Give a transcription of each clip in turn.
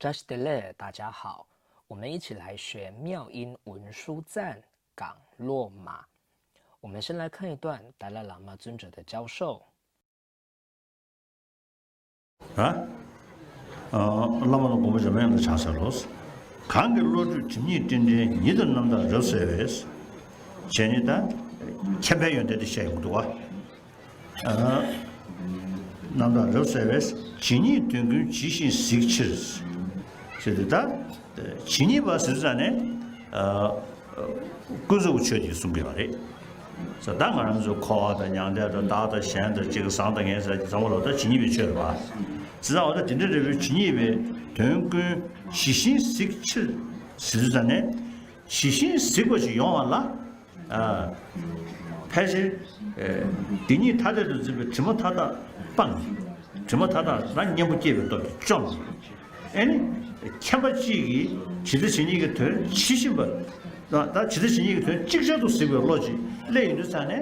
Just 大家好，我们一起来学妙音文殊赞港落马。我们先来看一段达赖喇嘛尊者的教授。라마는 공부 좀 해야 차서로서 관계로도 진이 된데 니들 남다 러세스 제니다 캠페인데도 시행도와 남다 러세스 진이 된그 지신 식치스 제다 진이 바스잖아요 그저 우체디 숨겨래 是当个人说考的、娘的、大的、县的这个上等颜色，让我老到进一步去了吧？只要我的顶着这个进一步，通过细心摄取，实际上呢，细心摄过去用完了，开始对你他的这个怎么他的帮你，怎么他的那你不见不到的仗义，看不起的，其实是一个头七十不。 那其实是一个从这个角度思维逻辑，来源是啥呢？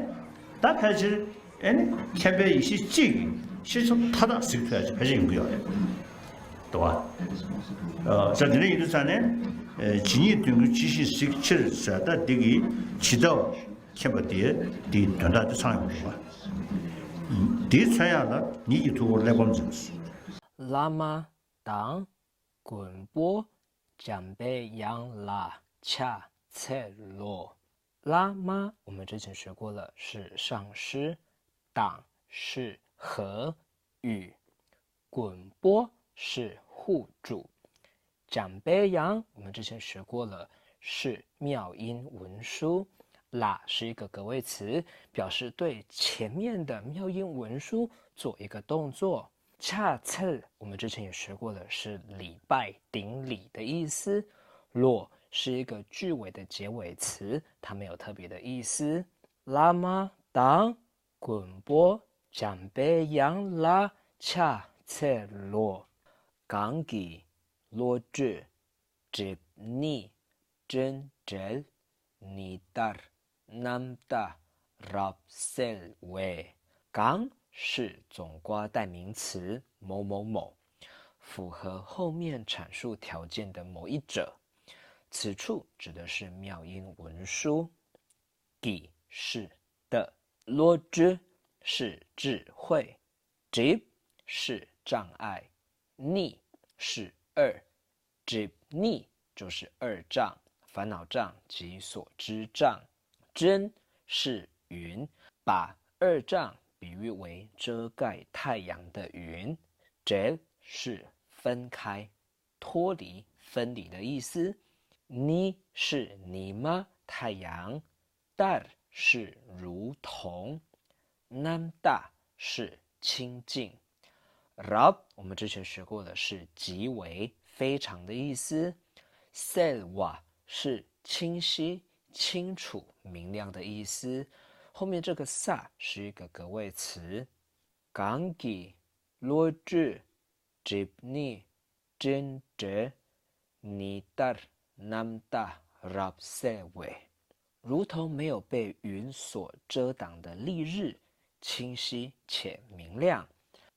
打开始，看别一些这个，其实他的思维出来还是有必要的，对吧？在这里是啥呢？今年通过继续实施啥的这个起到看不的团队的参与吧。这参与了，你一图来帮助。拉玛当滚波将被养拉恰。 切罗拉玛，我们之前学过了，是上师，党是和语，滚波是护主，长辈羊我们之前学过了，是妙音文殊，啦是一个格位词，表示对前面的妙音文殊做一个动作。恰次我们之前也学过了，是礼拜顶礼的意思。落 是一个句尾的结尾词，它没有特别的意思。拉玛当滚波将被养拉恰切罗刚给罗智接尼真正尼达南达 rap sel 为刚是总括代名词某某某，符合后面阐述条件的某一者。 此处指的是妙音文殊，给是的，罗智是智慧，接是障碍，逆是二，接逆就是二障、烦恼障及所知障，真是云，把二障比喻为遮盖太阳的云，接是分开、脱离、分离的意思。 你是你吗？太阳，dar 是如同，南大是亲近 ，rab 我们之前学过的是极为、非常的意思 ，selwa 是清晰、清楚、明亮的意思。后面这个 sa 是一个格位词 ，gangi 罗智 jibni 真哲 nidar 南大 rap se 为，如同没有被云所遮挡的丽日，清晰且明亮。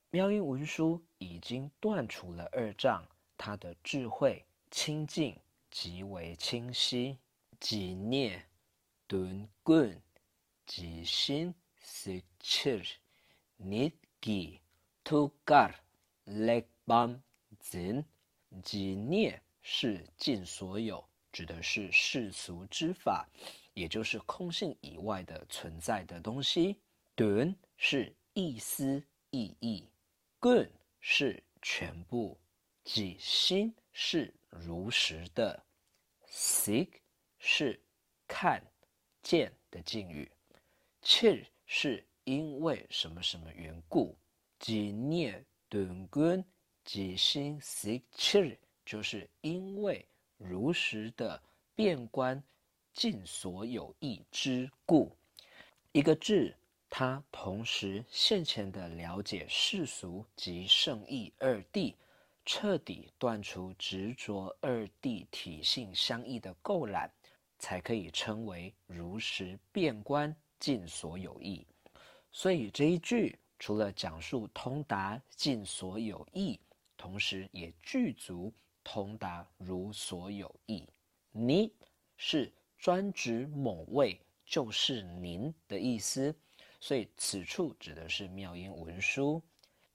妙音文殊已经断除了二障，他的智慧清净极为清晰。己念顿棍，己心识切，尼己 tukar lekbam zin， 己念 是尽所有，指的是世俗之法，也就是空性以外的存在的东西。顿是意思、意义，棍是全部，己心是如实的 ，sig 是看见的敬语 ，chir 是因为什么什么缘故，己念顿棍，己心 sig chir。 就是因为如实的遍观尽所有义之故，一个智，它同时现前的了解世俗及圣义二谛，彻底断除执着二谛体性相异的垢染，才可以称为如实遍观尽所有义。所以这一句除了讲述通达尽所有义，同时也具足通达如所有意。你是专指某位，就是您的意思，所以此处指的是妙音文书。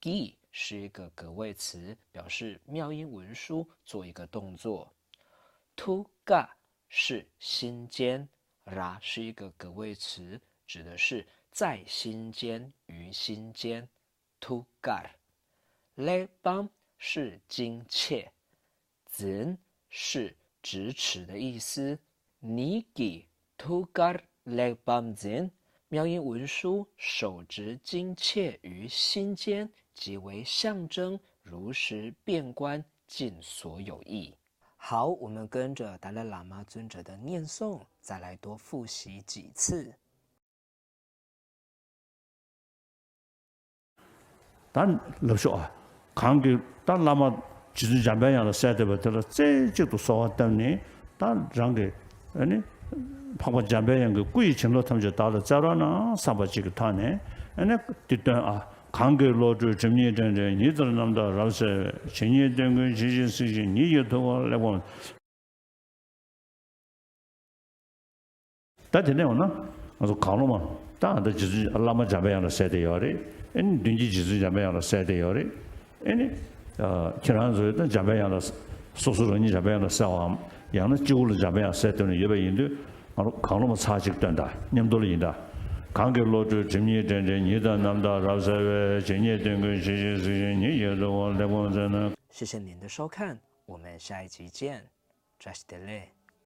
기是一个格位词，表示妙音文书做一个动作。투가是心间，라是一个格位词，指的是在心间于心间。투가 레밤是精切，진是咫尺的意思。니기 투가 레밤 진妙音文书手执精切于心间，即为象征如实遍观尽所有意。好，我们跟着达赖喇嘛尊者的念诵，再来多复习几次。단 럽쇼 관계 단 라마 지주 잠배양의 세대부터 제적도 소화 때문에 단 장게 아니 방법 잠배양 그 꾸이 진로 탐지 다를 자라나 사바지가 타네 아니 뒤때 관계로도 점리된 니들 남다 라서 진행된 그 지진수지 니여도 레본 다 되네요나 그래서 강로만 다들 지주 라마 잠배양의 세대요리 엔 든지 지수 잠배양의 세대요리 아니 지난주에도 잠배양의 소소런이 잠배양의 싸움 양의 지구를 잠배양 세대는 예배인데 강로만 사직된다 님돌이다 관계로도 점리된 니들 남다 라서 진행된 그 지진수지 니여도 레본谢谢您的收看，我们下一集见，扎西德勒。